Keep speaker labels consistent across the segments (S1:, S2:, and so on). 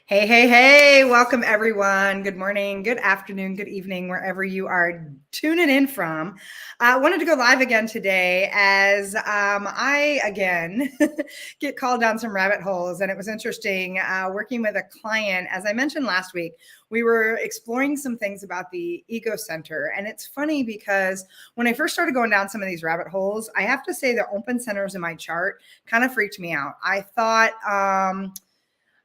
S1: Hey, hey, hey, welcome everyone. Good morning, good afternoon, good evening, wherever you are tuning in from. I wanted to go live again today as I again get called down some rabbit holes. And it was interesting working with a client. As I mentioned last week, we were exploring some things about the ego center. And it's funny because when I first started going down some of these rabbit holes, I have to say the open centers in my chart kind of freaked me out.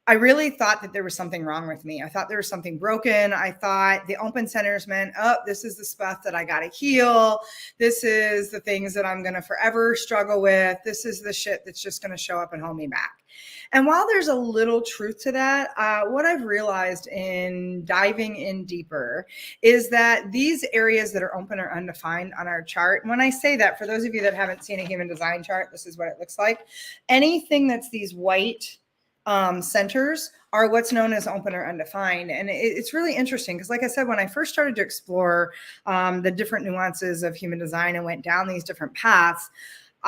S1: I really thought that there was something wrong with me. I thought there was something broken. I thought the open centers meant, oh, this is the stuff that I got to heal. This is the things that I'm going to forever struggle with. This is the shit that's just going to show up and hold me back. And while there's a little truth to that, what I've realized in diving in deeper is that these areas that are open or undefined on our chart, when I say that, for those of you that haven't seen a human design chart, this is what it looks like. Anything that's these white centers are what's known as open or undefined. And it's really interesting because, like I said, when I first started to explore the different nuances of human design and went down these different paths,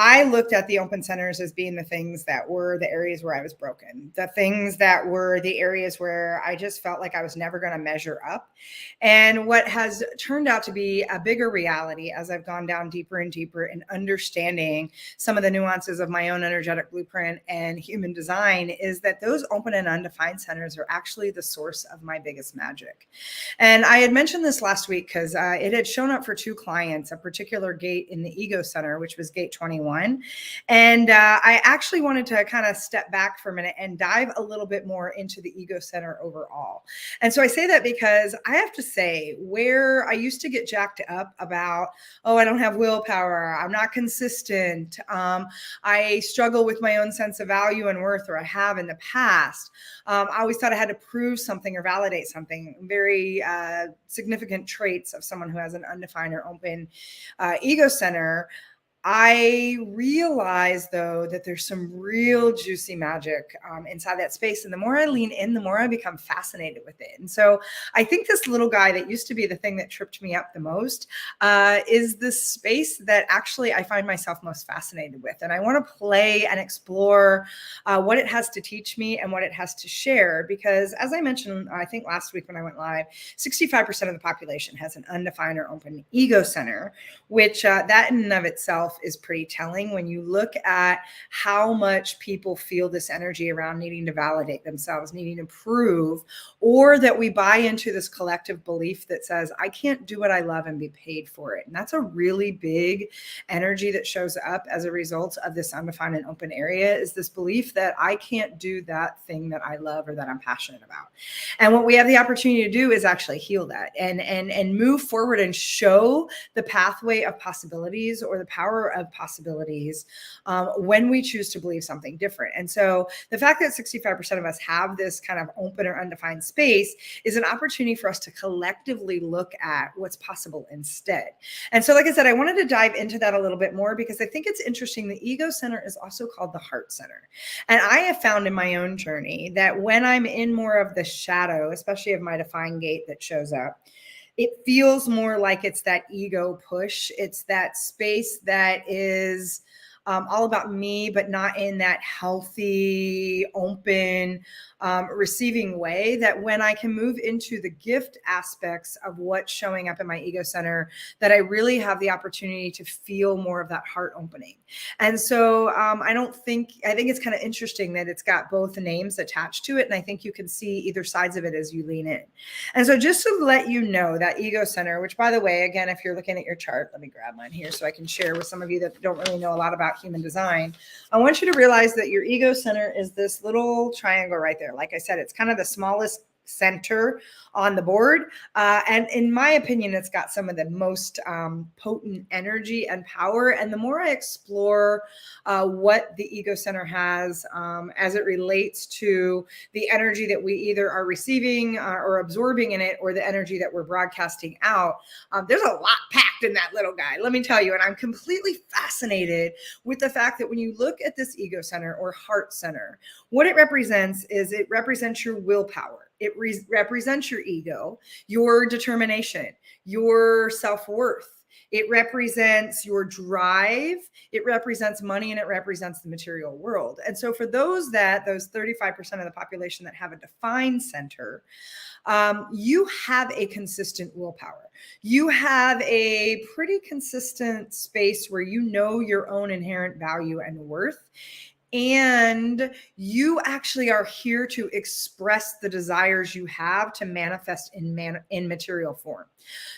S1: I looked at the open centers as being the things that were the areas where I was broken, the things that were the areas where I just felt like I was never going to measure up. And what has turned out to be a bigger reality as I've gone down deeper and deeper in understanding some of the nuances of my own energetic blueprint and human design is that those open and undefined centers are actually the source of my biggest magic. And I had mentioned this last week because it had shown up for two clients, a particular gate in the ego center, which was gate 21. And I actually wanted to kind of step back for a minute and dive a little bit more into the ego center overall. And so I say that because I have to say, where I used to get jacked up about, oh, I don't have willpower, I'm not consistent, I struggle with my own sense of value and worth, or I have in the past. I always thought I had to prove something or validate something. Very significant traits of someone who has an undefined or open ego center. I realize, though, that there's some real juicy magic inside that space. And the more I lean in, the more I become fascinated with it. And so I think this little guy that used to be the thing that tripped me up the most is the space that actually I find myself most fascinated with. And I want to play and explore what it has to teach me and what it has to share. Because as I mentioned, I think last week when I went live, 65% of the population has an undefined or open ego center, which that in and of itself is pretty telling when you look at how much people feel this energy around needing to validate themselves, needing to prove, or that we buy into this collective belief that says, I can't do what I love and be paid for it. And that's a really big energy that shows up as a result of this undefined and open area, is this belief that I can't do that thing that I love or that I'm passionate about. And what we have the opportunity to do is actually heal that and move forward and show the pathway of possibilities or the power of possibilities when we choose to believe something different. And so the fact that 65% of us have this kind of open or undefined space is an opportunity for us to collectively look at what's possible instead. And so, like I said, I wanted to dive into that a little bit more because I think it's interesting. The ego center is also called the heart center. And I have found in my own journey that when I'm in more of the shadow, especially of my defined gate that shows up, it feels more like it's that ego push. It's that space that is all about me, but not in that healthy, open, receiving way. That when I can move into the gift aspects of what's showing up in my ego center, that I really have the opportunity to feel more of that heart opening. And so I think it's kind of interesting that it's got both names attached to it. And I think you can see either sides of it as you lean in. And so just to let you know, that ego center, which, by the way, again, if you're looking at your chart, let me grab mine here so I can share with some of you that don't really know a lot about human design. I want you to realize that your ego center is this little triangle right there. Like I said, it's kind of the smallest center on the board. And in my opinion, it's got some of the most potent energy and power. And the more I explore what the ego center has as it relates to the energy that we either are receiving or absorbing in it, or the energy that we're broadcasting out, there's a lot packed in that little guy, let me tell you. And I'm completely fascinated with the fact that when you look at this ego center or heart center, what it represents is it represents your willpower. It represents your ego, your determination, your self-worth. It represents your drive, it represents money, and it represents the material world. And so for those 35% of the population that have a defined center, you have a consistent willpower. You have a pretty consistent space where you know your own inherent value and worth. And you actually are here to express the desires you have to manifest in material form.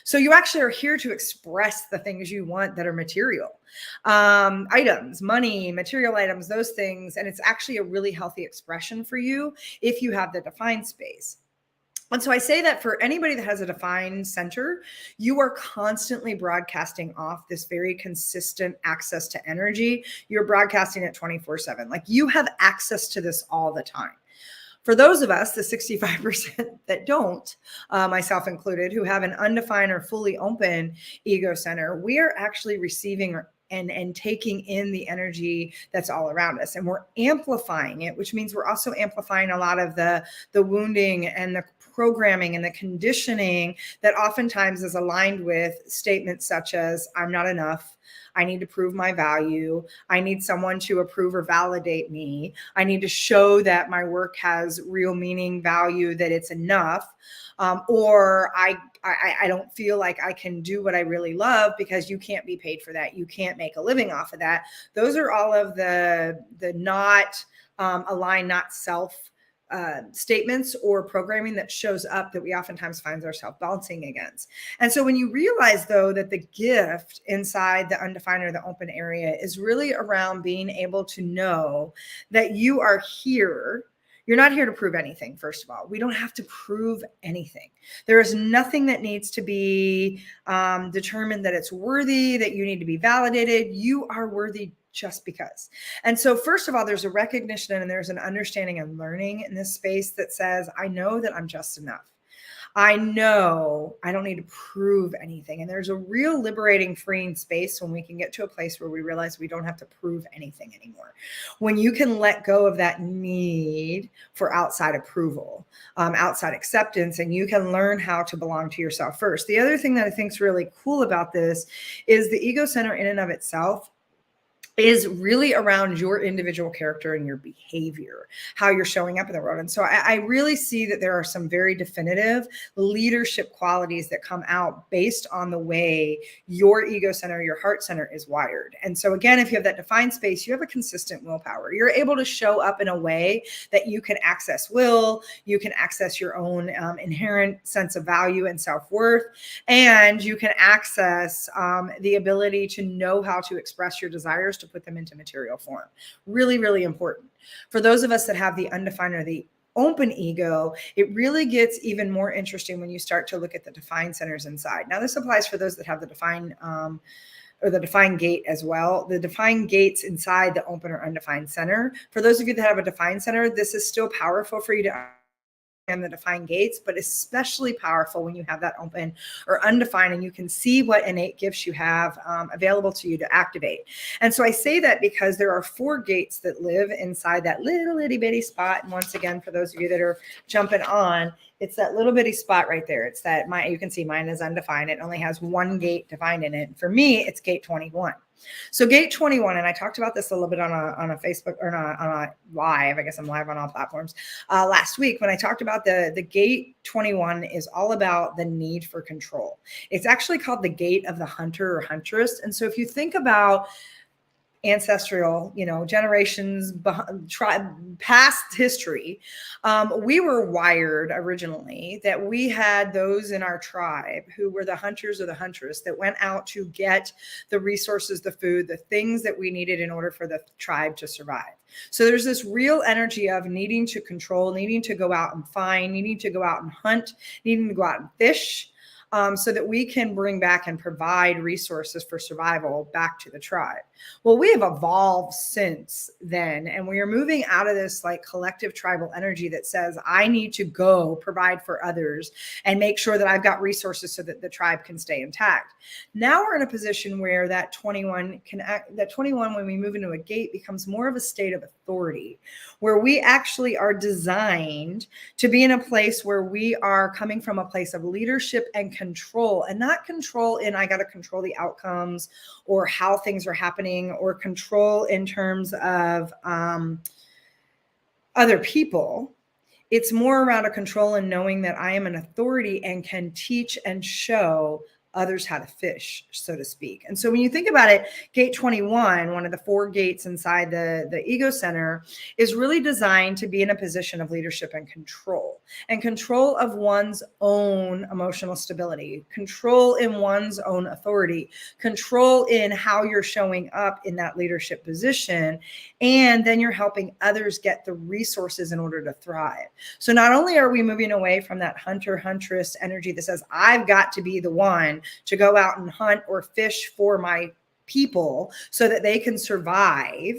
S1: So you actually are here to express the things you want that are material, items, money, material items, those things. And it's actually a really healthy expression for you if you have the defined space. And so I say that for anybody that has a defined center, you are constantly broadcasting off this very consistent access to energy. You're broadcasting it 24/7. Like you have access to this all the time. For those of us, the 65% that don't, myself included, who have an undefined or fully open ego center, we are actually receiving and taking in the energy that's all around us, and we're amplifying it, which means we're also amplifying a lot of the wounding and the programming and the conditioning that oftentimes is aligned with statements such as, I'm not enough, I need to prove my value, I need someone to approve or validate me, I need to show that my work has real meaning, value, that it's enough, or I don't feel like I can do what I really love because you can't be paid for that, you can't make a living off of that. Those are all of the not aligned, not self statements or programming that shows up that we oftentimes find ourselves bouncing against. And so when you realize, though, that the gift inside the undefined or the open area is really around being able to know that you are here. You're not here to prove anything, first of all. We don't have to prove anything. There is nothing that needs to be determined that it's worthy, that you need to be validated. You are worthy just because. And so first of all, there's a recognition and there's an understanding and learning in this space that says, I know that I'm just enough. I know I don't need to prove anything. And there's a real liberating, freeing space when we can get to a place where we realize we don't have to prove anything anymore. When you can let go of that need for outside approval, outside acceptance, and you can learn how to belong to yourself first. The other thing that I think is really cool about this is the ego center in and of itself is really around your individual character and your behavior, how you're showing up in the world. And so I really see that there are some very definitive leadership qualities that come out based on the way your ego center, your heart center is wired. And so again, if you have that defined space, you have a consistent willpower. You're able to show up in a way that you can access will, you can access your own inherent sense of value and self-worth, and you can access the ability to know how to express your desires to put them into material form. Really, really important. For those of us that have the undefined or the open ego, it really gets even more interesting when you start to look at the defined centers inside. Now, this applies for those that have the defined or the defined gate as well. The defined gates inside the open or undefined center. For those of you that have a defined center, this is still powerful for you to and the defined gates, but especially powerful when you have that open or undefined and you can see what innate gifts you have available to you to activate. And so I say that because there are 4 gates that live inside that little itty bitty spot. And once again, for those of you that are jumping on, it's that little bitty spot right there. It's that you can see mine is undefined. It only has 1 gate defined in it. For me, it's gate 21. So gate 21, and I talked about this a little bit on a Facebook or on a live, I guess I'm live on all platforms, last week when I talked about the gate 21 is all about the need for control. It's actually called the gate of the hunter or huntress. And so if you think about ancestral, generations, past history, we were wired originally that we had those in our tribe who were the hunters or the huntress that went out to get the resources, the food, the things that we needed in order for the tribe to survive. So there's this real energy of needing to control, needing to go out and find, needing to go out and hunt, needing to go out and fish, so that we can bring back and provide resources for survival back to the tribe. Well, we have evolved since then, and we are moving out of this like collective tribal energy that says, I need to go provide for others and make sure that I've got resources so that the tribe can stay intact. Now we're in a position where that 21 can act, that 21, when we move into a gate, becomes more of a state of authority, where we actually are designed to be in a place where we are coming from a place of leadership and control, and not control in I got to control the outcomes or how things are happening, or control in terms of other people. It's more around a control and knowing that I am an authority and can teach and show others how to fish, so to speak. And so when you think about it, gate 21, one of the 4 gates inside the ego center, is really designed to be in a position of leadership and control of one's own emotional stability, control in one's own authority, control in how you're showing up in that leadership position. And then you're helping others get the resources in order to thrive. So not only are we moving away from that hunter-huntress energy that says, I've got to be the one to go out and hunt or fish for my people so that they can survive.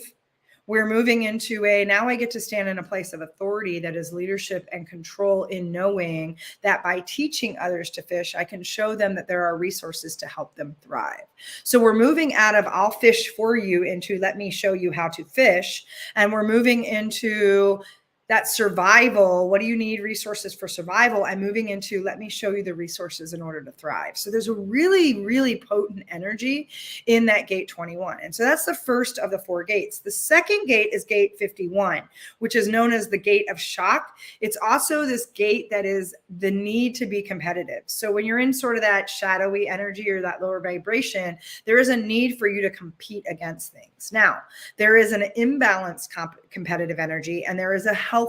S1: We're moving into now I get to stand in a place of authority that is leadership and control, in knowing that by teaching others to fish, I can show them that there are resources to help them thrive. So we're moving out of I'll fish for you into let me show you how to fish. And we're moving into that survival. What do you need resources for survival? I'm moving into let me show you the resources in order to thrive. So there's a really, really potent energy in that gate 21. And so that's the first of the 4 gates. The second gate is gate 51, which is known as the gate of shock. It's also this gate that is the need to be competitive. So when you're in sort of that shadowy energy or that lower vibration, there is a need for you to compete against things. Now, there is an imbalanced competitive energy, and there is a healthy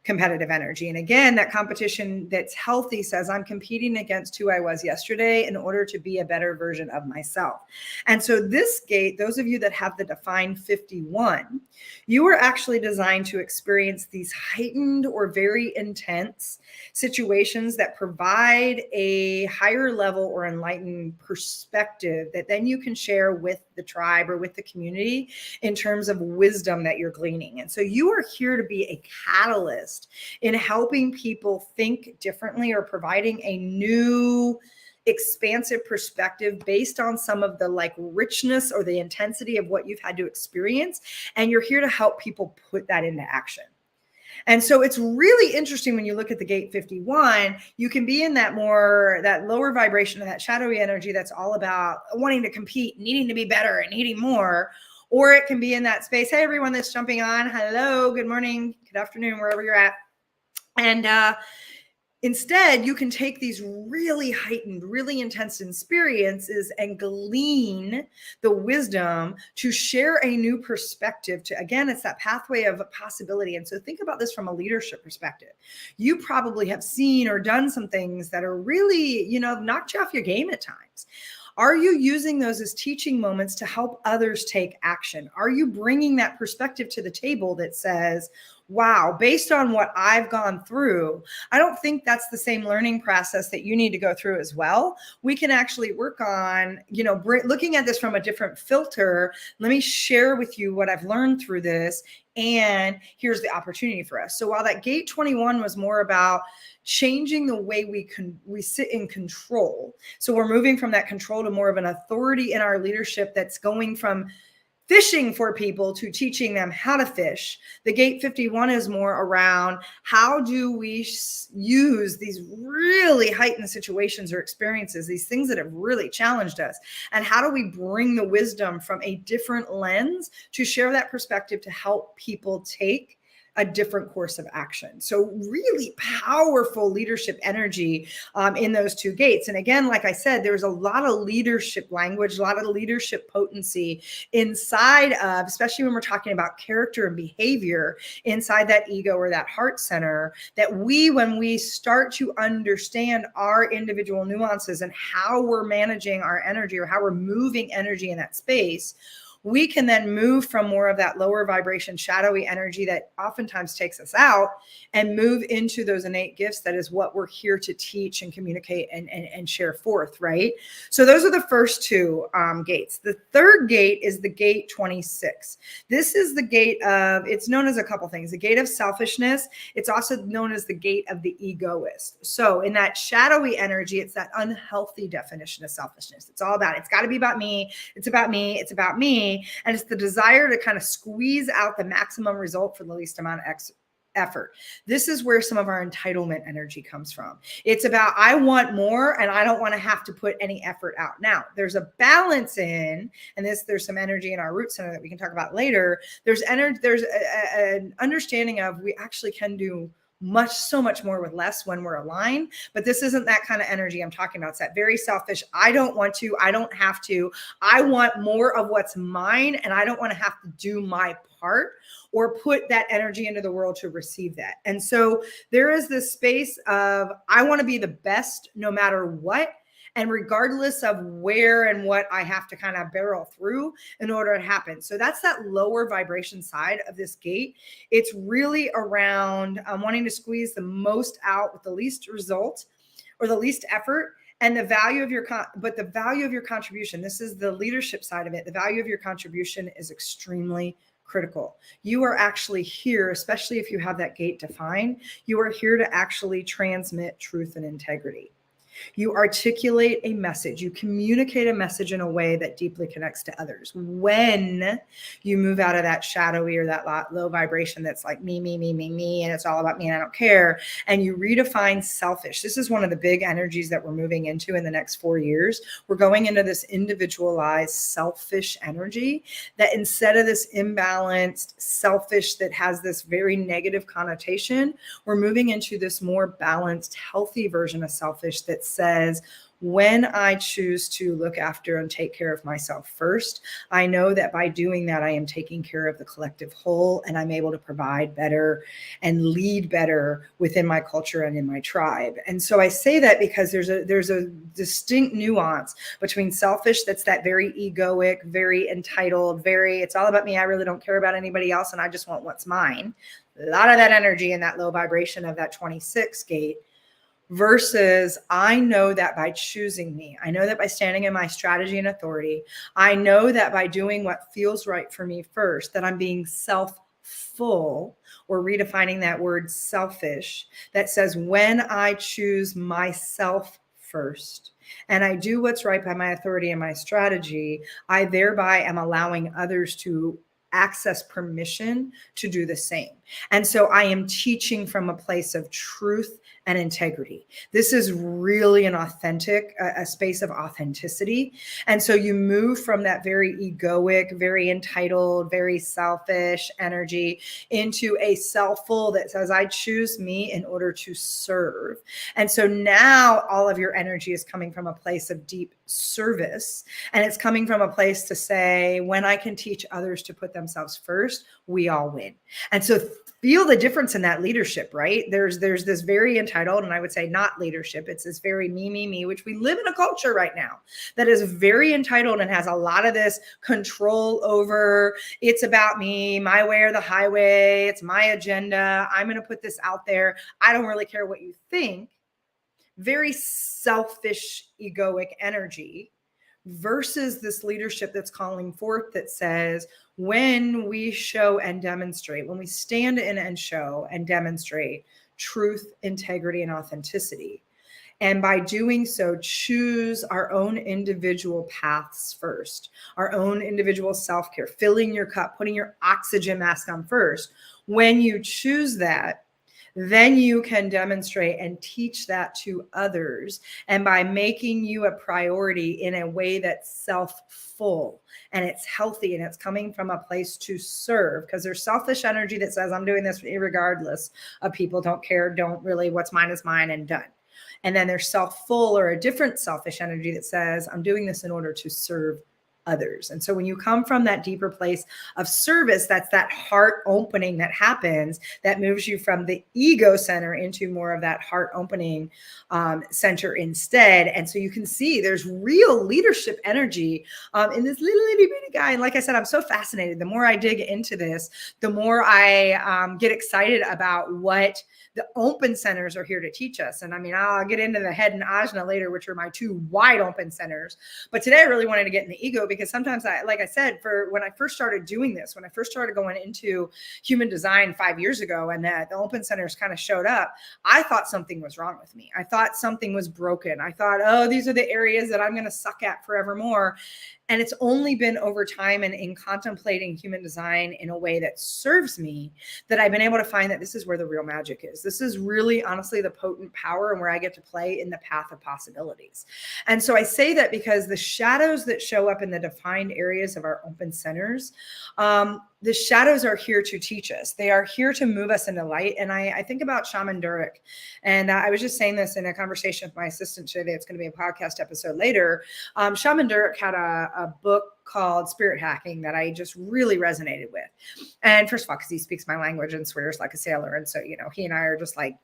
S1: competitive energy. And again, that competition that's healthy says I'm competing against who I was yesterday in order to be a better version of myself. And so this gate, those of you that have the defined 51, you are actually designed to experience these heightened or very intense situations that provide a higher level or enlightened perspective that then you can share with the tribe or with the community in terms of wisdom that you're gleaning. And so you are here to be a catalyst in helping people think differently or providing a new expansive perspective based on some of the like richness or the intensity of what you've had to experience. And you're here to help people put that into action. And so it's really interesting when you look at the gate 51, you can be in that lower vibration of that shadowy energy that's all about wanting to compete, needing to be better and needing more. Or it can be in that space. Hey, everyone that's jumping on. Hello, good morning, good afternoon, wherever you're at. And instead, you can take these really heightened, really intense experiences and glean the wisdom to share a new perspective to, again, it's that pathway of possibility. And so think about this from a leadership perspective. You probably have seen or done some things that are really, knocked you off your game at times. Are you using those as teaching moments to help others take action? Are you bringing that perspective to the table that says, wow, based on what I've gone through, I don't think that's the same learning process that you need to go through as well. We can actually work on, looking at this from a different filter. Let me share with you what I've learned through this. And here's the opportunity for us. So while that gate 21 was more about changing the way we sit in control. So we're moving from that control to more of an authority in our leadership that's going from fishing for people to teaching them how to fish. The gate 51 is more around how do we use these really heightened situations or experiences, these things that have really challenged us, and how do we bring the wisdom from a different lens to share that perspective to help people take a different course of action. So really powerful leadership energy in those 2 gates. And again, like I said, there's a lot of leadership language, a lot of leadership potency inside of, especially when we're talking about character and behavior inside that ego or that heart center, that when we start to understand our individual nuances and how we're managing our energy or how we're moving energy in that space, we can then move from more of that lower vibration, shadowy energy that oftentimes takes us out and move into those innate gifts. That is what we're here to teach and communicate and share forth, right? So those are the first two gates. The third gate is the gate 26. This is the gate of, it's known as a couple things, the gate of selfishness. It's also known as the gate of the egoist. So in that shadowy energy, it's that unhealthy definition of selfishness. It's all about, it's got to be about me. It's about me. It's about me. And it's the desire to kind of squeeze out the maximum result for the least amount of effort. This is where some of our entitlement energy comes from. It's about, I want more and I don't want to have to put any effort out. Now, there's a balance in, and there's some energy in our root center that we can talk about later. There's energy, there's an understanding of we actually can do so much more with less when we're aligned. But this isn't that kind of energy I'm talking about. It's that very selfish, I don't want to, I don't have to, I want more of what's mine and I don't want to have to do my part or put that energy into the world to receive that. And so there is this space of, I want to be the best no matter what. And regardless of where and what I have to kind of barrel through in order to happen. So that's that lower vibration side of this gate. It's really around wanting to squeeze the most out with the least result or the least effort. And the value of the value of your contribution, this is the leadership side of it. The value of your contribution is extremely critical. You are actually here, especially if you have that gate defined, you are here to actually transmit truth and integrity. You articulate a message. You communicate a message in a way that deeply connects to others. When you move out of that shadowy or that low vibration that's like me, and it's all about me and I don't care, and you redefine selfish. This is one of the big energies that we're moving into in the next 4 years. We're going into this individualized selfish energy that instead of this imbalanced selfish that has this very negative connotation, we're moving into this more balanced, healthy version of selfish that says, when I choose to look after and take care of myself first, I know that by doing that, I am taking care of the collective whole and I'm able to provide better and lead better within my culture and in my tribe. And so I say that because there's a distinct nuance between selfish, that's that very egoic, very entitled, very, it's all about me. I really don't care about anybody else and I just want what's mine. A lot of that energy in that low vibration of that 26 gate. Versus I know that by choosing me, I know that by standing in my strategy and authority, I know that by doing what feels right for me first, that I'm being self-full, or redefining that word selfish, that says when I choose myself first and I do what's right by my authority and my strategy, I thereby am allowing others to access permission to do the same. And so I am teaching from a place of truth and integrity. This is really an authentic, a space of authenticity. And so you move from that very egoic, very entitled, very selfish energy into a self-full that says, I choose me in order to serve. And so now all of your energy is coming from a place of deep service. And it's coming from a place to say, when I can teach others to put themselves first, we all win. And so feel the difference in that leadership, right? There's this very entitled, and I would say not leadership. It's this very me, which we live in a culture right now that is very entitled and has a lot of this control over, it's about me, my way or the highway, it's my agenda. I'm going to put this out there. I don't really care what you think. Very selfish, egoic energy versus this leadership that's calling forth that says, when we show and demonstrate, when we stand in and show and demonstrate truth, integrity, and authenticity, and by doing so, choose our own individual paths first, our own individual self-care, filling your cup, putting your oxygen mask on first. When you choose that, then you can demonstrate and teach that to others. And by making you a priority in a way that's self-full and it's healthy and it's coming from a place to serve, because there's selfish energy that says, I'm doing this regardless of people, don't care, don't really, what's mine is mine and done. And then there's self-full or a different selfish energy that says, I'm doing this in order to serve others. And so when you come from that deeper place of service, that's that heart opening that happens that moves you from the ego center into more of that heart opening center instead. And so you can see there's real leadership energy in this little itty bitty guy. And like I said, I'm so fascinated. The more I dig into this, the more I get excited about what the open centers are here to teach us. And I mean, I'll get into the head and ajna later, which are my two wide open centers. But today I really wanted to get in the ego because sometimes like I said, for when I first started doing this, when I first started going into human design 5 years ago, and that the open centers kind of showed up, I thought something was wrong with me. I thought something was broken. I thought, oh, these are the areas that I'm going to suck at forevermore. And it's only been over time and in contemplating human design in a way that serves me that I've been able to find that this is where the real magic is. This is really, honestly, the potent power and where I get to play in the path of possibilities. And so I say that because the shadows that show up in the defined areas of our open centers, the shadows are here to teach us. They are here to move us into light. And I think about Shaman Durek. And I was just saying this in a conversation with my assistant today. It's going to be a podcast episode later. Shaman Durek had a book called Spirit Hacking that I just really resonated with. And first of all, because he speaks my language and swears like a sailor. And so, he and I are just like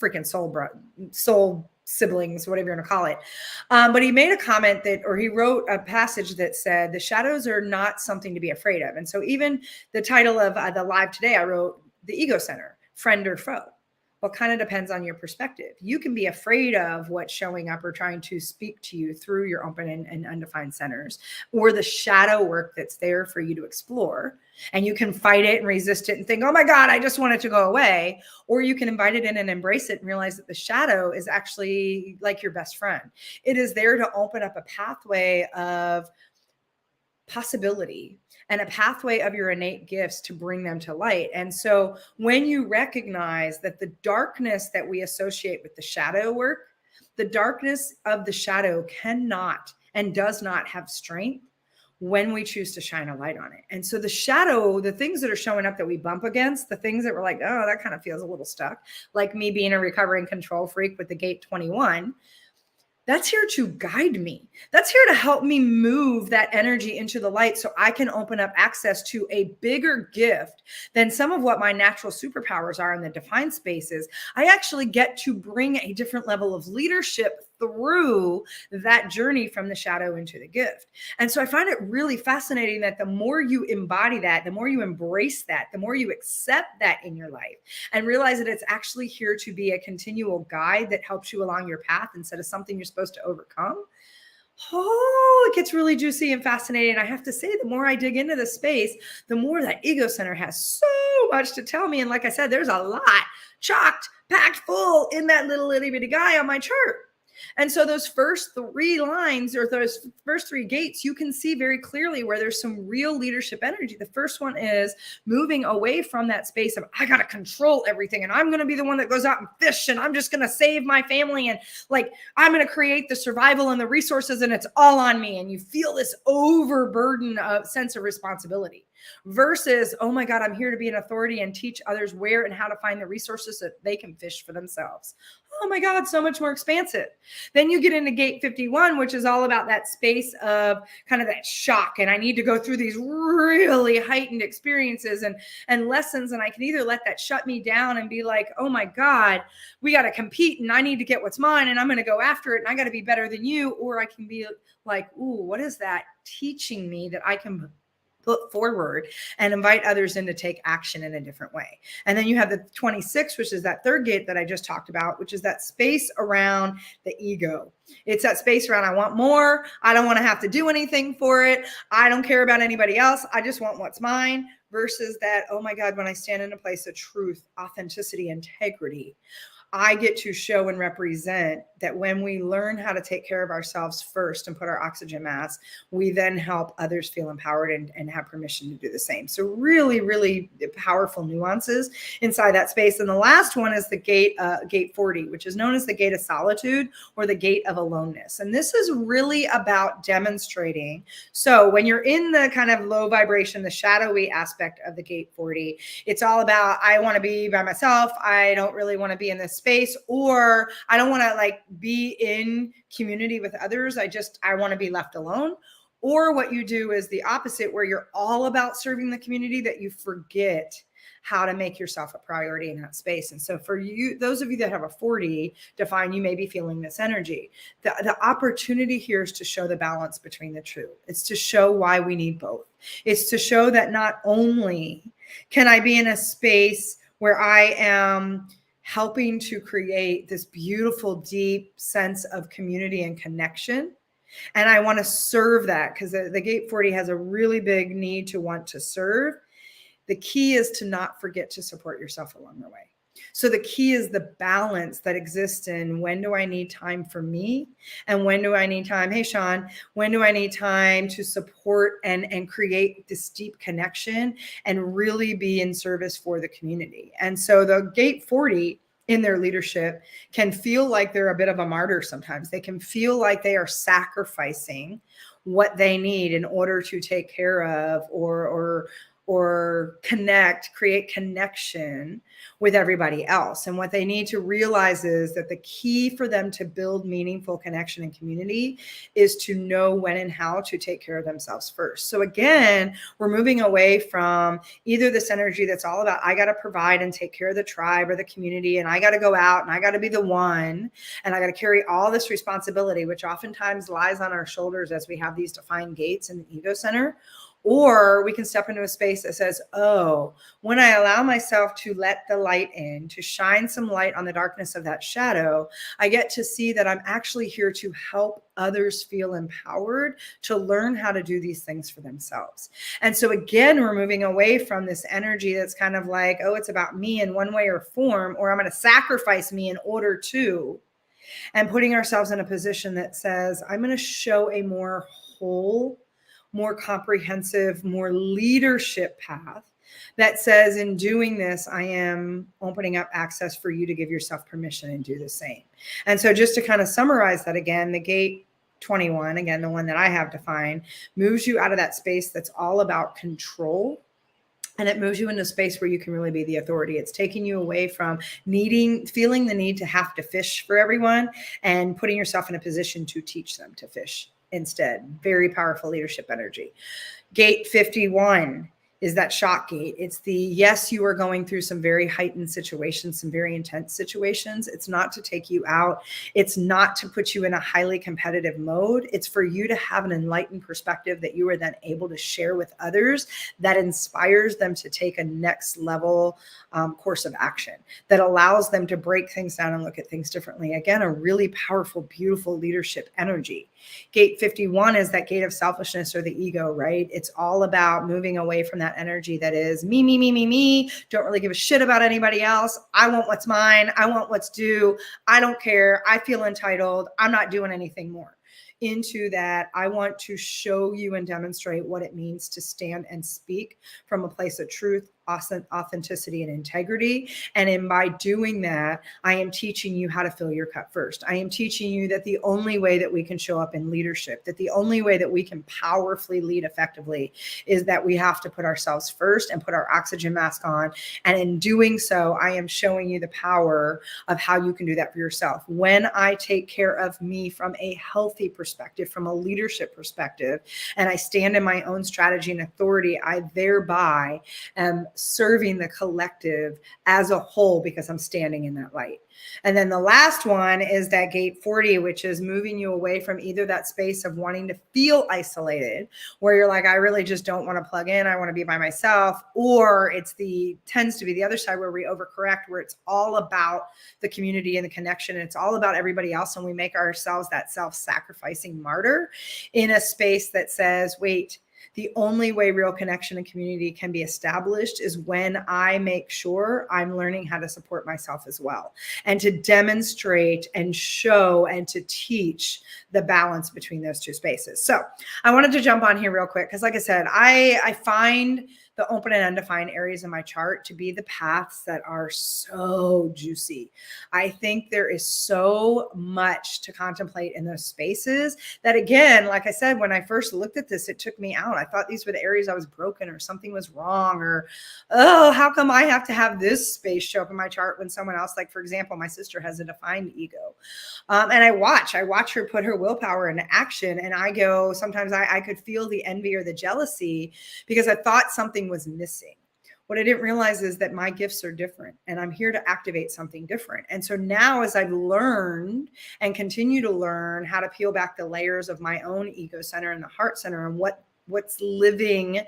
S1: freaking soul siblings, whatever you want to call it. But he made a comment or he wrote a passage that said, the shadows are not something to be afraid of. And so even the title of the live today, I wrote the ego center, friend or foe. Well, kind of depends on your perspective. You can be afraid of what's showing up or trying to speak to you through your open and undefined centers, or the shadow work that's there for you to explore. And you can fight it and resist it and think, oh my God, I just want it to go away. Or you can invite it in and embrace it and realize that the shadow is actually like your best friend. It is there to open up a pathway of possibility and a pathway of your innate gifts to bring them to light. And so when you recognize that the darkness that we associate with the shadow work, the darkness of the shadow cannot and does not have strength when we choose to shine a light on it. And so the shadow, the things that are showing up that we bump against, the things that we're like, oh, that kind of feels a little stuck, like me being a recovering control freak with the gate 21, that's here to guide me. That's here to help me move that energy into the light so I can open up access to a bigger gift than some of what my natural superpowers are in the defined spaces. I actually get to bring a different level of leadership through that journey from the shadow into the gift. And so I find it really fascinating that the more you embody that, the more you embrace that, the more you accept that in your life and realize that it's actually here to be a continual guide that helps you along your path instead of something you're supposed to overcome. Oh, it gets really juicy and fascinating. I have to say, the more I dig into the space, the more that ego center has so much to tell me. And like I said, there's a lot chocked, packed full in that little itty bitty guy on my chart. And so those first 3 lines or those first 3 gates, you can see very clearly where there's some real leadership energy. The first one is moving away from that space of, I got to control everything. And I'm going to be the one that goes out and fish. And I'm just going to save my family. And like, I'm going to create the survival and the resources. And it's all on me. And you feel this overburden of sense of responsibility versus, oh my God, I'm here to be an authority and teach others where and how to find the resources that they can fish for themselves. Oh my God, so much more expansive. Then you get into gate 51, which is all about that space of kind of that shock. And I need to go through these really heightened experiences and lessons. And I can either let that shut me down and be like, oh my God, we got to compete and I need to get what's mine and I'm going to go after it and I got to be better than you. Or I can be like, ooh, what is that teaching me that I can put forward and invite others in to take action in a different way. And then you have the 26, which is that third gate that I just talked about, which is that space around the ego. It's that space around, I want more. I don't want to have to do anything for it. I don't care about anybody else. I just want what's mine versus that, oh my God, when I stand in a place of truth, authenticity, integrity, I get to show and represent that when we learn how to take care of ourselves first and put our oxygen mask, we then help others feel empowered and have permission to do the same. So really, really powerful nuances inside that space. And the last one is the gate 40, which is known as the gate of solitude or the gate of aloneness. And this is really about demonstrating. So when you're in the kind of low vibration, the shadowy aspect of the gate 40, it's all about, I want to be by myself. I don't really want to be in this space, or I don't want to like be in community with others. I want to be left alone. Or what you do is the opposite, where you're all about serving the community, that you forget how to make yourself a priority in that space. And so for you, those of you that have a 40 define, you may be feeling this energy. The opportunity here is to show the balance between the two. It's to show why we need both. It's to show that not only can I be in a space where I am helping to create this beautiful, deep sense of community and connection, and I want to serve that, because the gate 40 has a really big need to want to serve. The key is to not forget to support yourself along the way. So the key is the balance that exists in, when do I need time for me? And when do I need time? Hey, Sean, when do I need time to support and create this deep connection and really be in service for the community? And so the gate 40 in their leadership can feel like they're a bit of a martyr sometimes. They can feel like they are sacrificing what they need in order to take care of or create connection with everybody else. And what they need to realize is that the key for them to build meaningful connection and community is to know when and how to take care of themselves first. So again, we're moving away from either this energy that's all about, I got to provide and take care of the tribe or the community, and I got to go out and I got to be the one, and I got to carry all this responsibility, which oftentimes lies on our shoulders as we have these defined gates in the ego center. Or we can step into a space that says, oh, when I allow myself to let the light in, to shine some light on the darkness of that shadow, I get to see that I'm actually here to help others feel empowered to learn how to do these things for themselves. And so again, we're moving away from this energy that's kind of like, oh, it's about me in one way or form, or I'm going to sacrifice me in order to, and putting ourselves in a position that says, I'm going to show a more whole, more comprehensive, more leadership path that says, in doing this, I am opening up access for you to give yourself permission and do the same. And so just to kind of summarize that again, the gate 21, again, the one that I have defined, moves you out of that space that's all about control. And it moves you into a space where you can really be the authority. It's taking you away from feeling the need to have to fish for everyone, and putting yourself in a position to teach them to fish instead. Very powerful leadership energy. Gate 51 is that shock gate. It's the, yes, you are going through some very heightened situations, some very intense situations. It's not to take you out. It's not to put you in a highly competitive mode. It's for you to have an enlightened perspective that you are then able to share with others, that inspires them to take a next level course of action, that allows them to break things down and look at things differently. Again, a really powerful, beautiful leadership energy. Gate 51 is that gate of selfishness or the ego, right? It's all about moving away from that energy that is me, me, me, me, me. Don't really give a shit about anybody else. I want what's mine. I want what's due. I don't care. I feel entitled. I'm not doing anything more. Into that, I want to show you and demonstrate what it means to stand and speak from a place of truth, authenticity, and integrity. And by doing that, I am teaching you how to fill your cup first. I am teaching you that the only way that we can show up in leadership, that the only way that we can powerfully lead effectively, is that we have to put ourselves first and put our oxygen mask on. And in doing so, I am showing you the power of how you can do that for yourself. When I take care of me from a healthy perspective, from a leadership perspective, and I stand in my own strategy and authority, I thereby am serving the collective as a whole, because I'm standing in that light. And then the last one is that gate 40, which is moving you away from either that space of wanting to feel isolated, where you're like, I really just don't want to plug in, I want to be by myself, or tends to be the other side where we overcorrect, where it's all about the community and the connection, and it's all about everybody else, and we make ourselves that self-sacrificing martyr in a space that says, wait, the only way real connection and community can be established is when I make sure I'm learning how to support myself as well, and to demonstrate and show and to teach the balance between those two spaces. So I wanted to jump on here real quick, because like I said, I find the open and undefined areas in my chart to be the paths that are so juicy. I think there is so much to contemplate in those spaces that, again, like I said, when I first looked at this, it took me out. I thought these were the areas I was broken or something was wrong, or, oh, how come I have to have this space show up in my chart when someone else, like, for example, my sister has a defined ego. And I watch her put her willpower into action. And I go, sometimes I could feel the envy or the jealousy because I thought something was missing. What I didn't realize is that my gifts are different and I'm here to activate something different. And so now, as I've learned and continue to learn how to peel back the layers of my own ego center and the heart center and what's living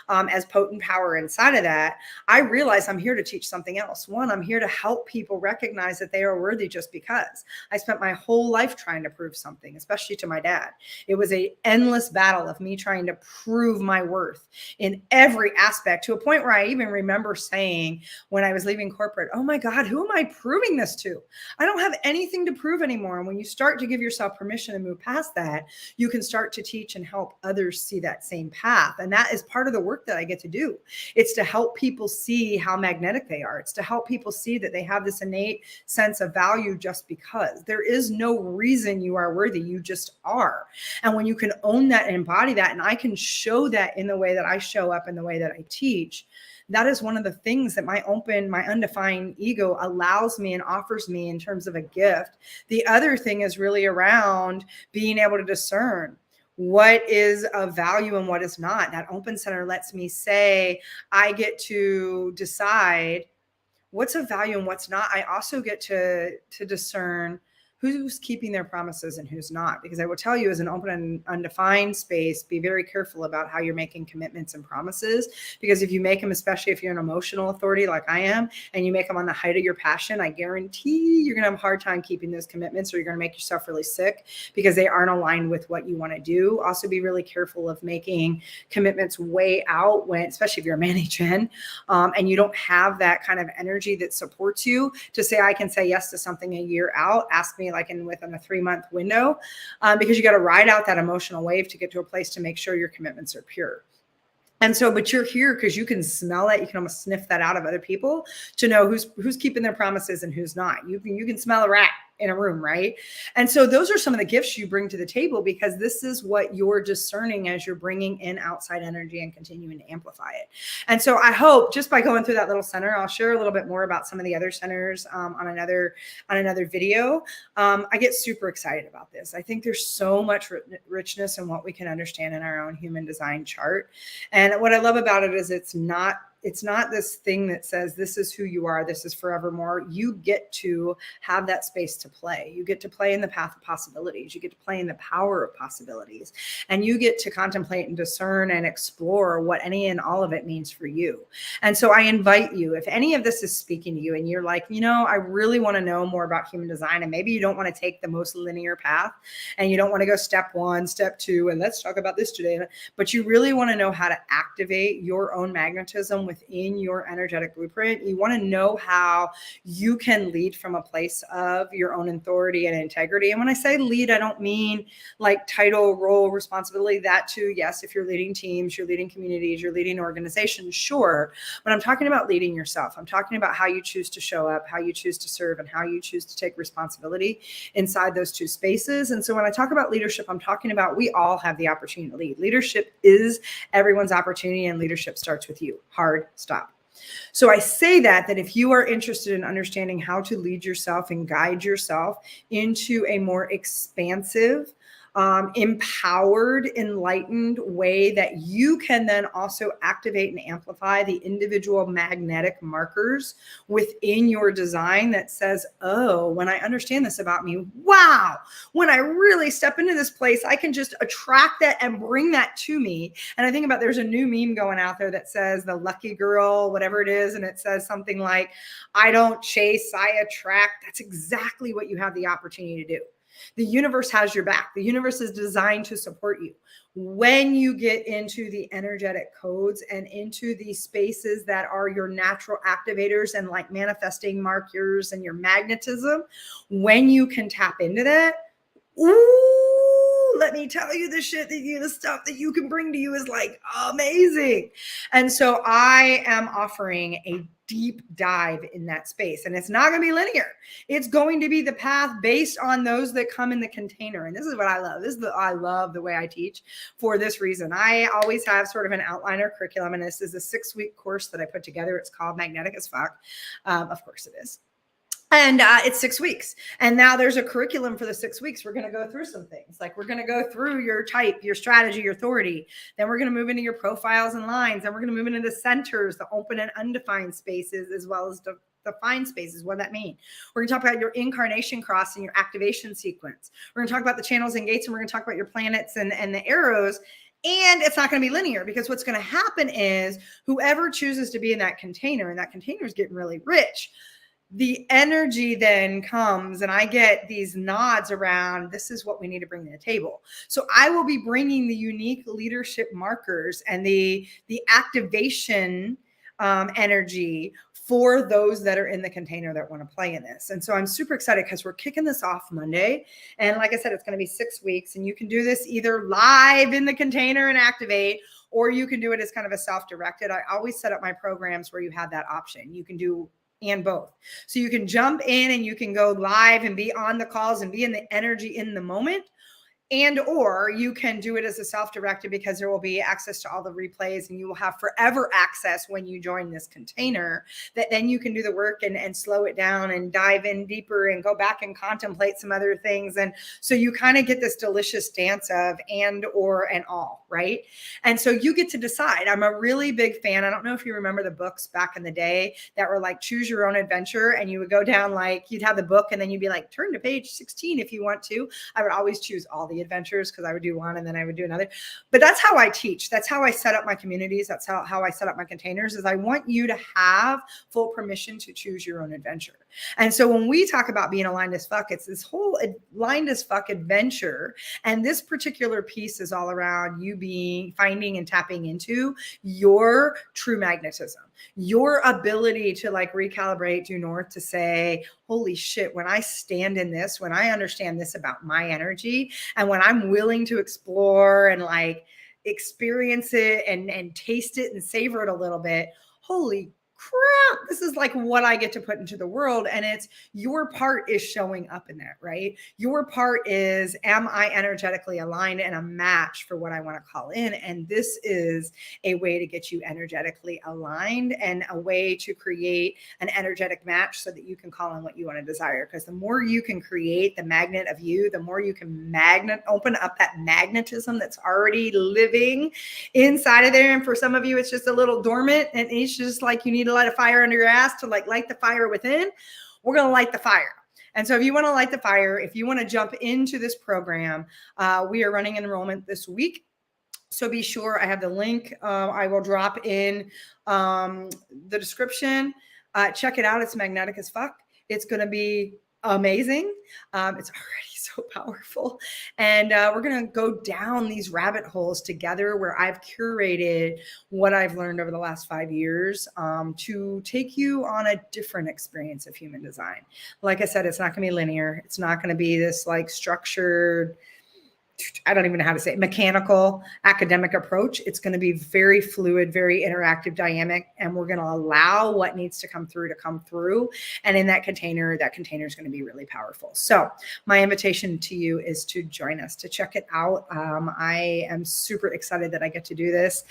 S1: as potent power inside of that, I realize I'm here to teach something else. One, I'm here to help people recognize that they are worthy just because. I spent my whole life trying to prove something, especially to my dad. It was an endless battle of me trying to prove my worth in every aspect, to a point where I even remember saying when I was leaving corporate, oh my God, who am I proving this to? I don't have anything to prove anymore. And when you start to give yourself permission to move past that, you can start to teach and help others see that same path. And that is part of the work that I get to do. It's to help people see how magnetic they are. It's to help people see that they have this innate sense of value just because. There is no reason you are worthy. You just are. And when you can own that and embody that, and I can show that in the way that I show up and the way that I teach, that is one of the things that my undefined ego allows me and offers me in terms of a gift. The other thing is really around being able to discern what is of value and what is not. That open center lets me say, I get to decide what's of value and what's not. I also get to discern who's keeping their promises and who's not. Because I will tell you, as an open and undefined space, be very careful about how you're making commitments and promises. Because if you make them, especially if you're an emotional authority like I am, and you make them on the height of your passion, I guarantee you're going to have a hard time keeping those commitments, or you're going to make yourself really sick because they aren't aligned with what you want to do. Also, be really careful of making commitments way out when, especially if you're a management, and you don't have that kind of energy that supports you to say, I can say yes to something a year out. Ask me like within a 3-month window, because you got to ride out that emotional wave to get to a place to make sure your commitments are pure. And so, but you're here because you can smell it. You can almost sniff that out of other people to know who's keeping their promises and who's not. You can smell a rat in a room, right? And so those are some of the gifts you bring to the table, because this is what you're discerning as you're bringing in outside energy and continuing to amplify it. And so I hope, just by going through that little center, I'll share a little bit more about some of the other centers on another video. I get super excited about this. I think there's so much richness in what we can understand in our own human design chart. And what I love about it is it's not this thing that says this is who you are, this is forevermore. You get to have that space to play. You get to play in the path of possibilities. You get to play in the power of possibilities. And you get to contemplate and discern and explore what any and all of it means for you. And so I invite you, if any of this is speaking to you and you're like, I really want to know more about human design, and maybe you don't want to take the most linear path and you don't want to go step 1, step 2, and let's talk about this today, but you really want to know how to activate your own magnetism within your energetic blueprint. You want to know how you can lead from a place of your own authority and integrity. And when I say lead, I don't mean like title, role, responsibility. That too, yes, if you're leading teams, you're leading communities, you're leading organizations, sure. But I'm talking about leading yourself. I'm talking about how you choose to show up, how you choose to serve, and how you choose to take responsibility inside those two spaces. And so when I talk about leadership, I'm talking about we all have the opportunity to lead. Leadership is everyone's opportunity, and leadership starts with you. Hard stop. So I say that if you are interested in understanding how to lead yourself and guide yourself into a more expansive, empowered, enlightened way that you can then also activate and amplify the individual magnetic markers within your design that says, oh, when I understand this about me, wow, when I really step into this place, I can just attract that and bring that to me. And I think about, there's a new meme going out there that says the lucky girl, whatever it is. And it says something like, I don't chase, I attract. That's exactly what you have the opportunity to do. The universe has your back. The universe is designed to support you. When you get into the energetic codes and into these spaces that are your natural activators and like manifesting markers and your magnetism, when you can tap into that, ooh, let me tell you the shit that the stuff that you can bring to you is like amazing. And so I am offering a deep dive in that space. And it's not going to be linear. It's going to be the path based on those that come in the container. And this is what I love. I love the way I teach for this reason. I always have sort of an outliner curriculum, and this is a 6-week course that I put together. It's called Magnetic as Fuck. Of course it is. And it's 6 weeks. And now there's a curriculum for the 6 weeks. We're going to go through some things. Like we're going to go through your type, your strategy, your authority. Then we're going to move into your profiles and lines. Then we're going to move into the centers, the open and undefined spaces, as well as defined spaces. What does that mean? We're going to talk about your incarnation cross and your activation sequence. We're going to talk about the channels and gates, and we're going to talk about your planets and the arrows. And it's not going to be linear, because what's going to happen is whoever chooses to be in that container, and that container is getting really rich, the energy then comes, and I get these nods around, this is what we need to bring to the table. So I will be bringing the unique leadership markers and the activation energy for those that are in the container that want to play in this. And so I'm super excited because we're kicking this off Monday. And like I said, it's going to be 6 weeks, and you can do this either live in the container and activate, or you can do it as kind of a self-directed. I always set up my programs where you have that option. You can do and both. So you can jump in and you can go live and be on the calls and be in the energy in the moment. And or you can do it as a self-directed, because there will be access to all the replays, and you will have forever access when you join this container, that then you can do the work and slow it down and dive in deeper and go back and contemplate some other things. And so you kind of get this delicious dance of and or and all, right? And so you get to decide. I'm a really big fan. I don't know if you remember the books back in the day that were like choose your own adventure, and you would go down, like you'd have the book and then you'd be like, turn to page 16 if you want to. I would always choose all the adventures, because I would do one and then I would do another. But that's how I teach. That's how I set up my communities. That's how I set up my containers, is I want you to have full permission to choose your own adventure. And so when we talk about being aligned as fuck, it's this whole aligned as fuck adventure. And this particular piece is all around you finding and tapping into your true magnetism, your ability to like recalibrate due north, to say, holy shit, when I stand in this, when I understand this about my energy, and when I'm willing to explore and like experience it and taste it and savor it a little bit, holy crap, this is like what I get to put into the world. And it's your part is showing up in that, right? Your part is, am I energetically aligned and a match for what I want to call in? And this is a way to get you energetically aligned, and a way to create an energetic match so that you can call in what you want to desire. Because the more you can create the magnet of you, the more you can open up that magnetism that's already living inside of there. And for some of you, it's just a little dormant, and it's just like you need to light a fire under your ass to like light the fire within. We're going to light the fire. And so if you want to light the fire, if you want to jump into this program, we are running enrollment this week. So be sure, I have the link. I will drop in the description. Check it out. It's magnetic as fuck. It's going to be amazing. It's already so powerful. And we're going to go down these rabbit holes together, where I've curated what I've learned over the last 5 years to take you on a different experience of human design. Like I said, it's not going to be linear. It's not going to be this like structured, I don't even know how to say it, mechanical academic approach. It's going to be very fluid, very interactive, dynamic, and we're going to allow what needs to come through. And in that container is going to be really powerful. So my invitation to you is to join us, to check it out. I am super excited that I get to do this.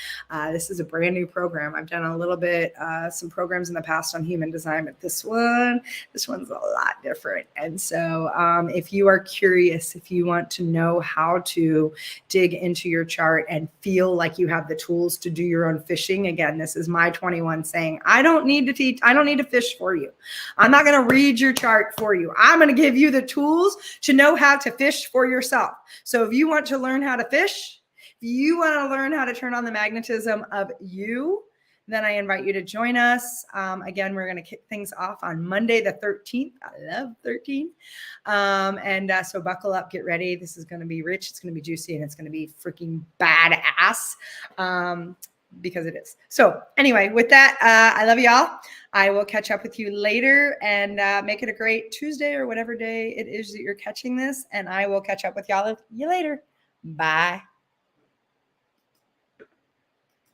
S1: This is a brand new program. I've done a little bit, some programs in the past on human design, but this one's a lot different. And so if you are curious, if you want to know how to dig into your chart and feel like you have the tools to do your own fishing. Again, this is my 21 saying, I don't need to teach. I don't need to fish for you. I'm not going to read your chart for you. I'm going to give you the tools to know how to fish for yourself. So if you want to learn how to fish, if you want to learn how to turn on the magnetism of you, then I invite you to join us. Again, we're going to kick things off on Monday, the 13th. I love 13. So buckle up, get ready. This is going to be rich. It's going to be juicy, and it's going to be freaking badass because it is. So anyway, with that, I love y'all. I will catch up with you later, and make it a great Tuesday or whatever day it is that you're catching this. And I will catch up with y'all later. Bye.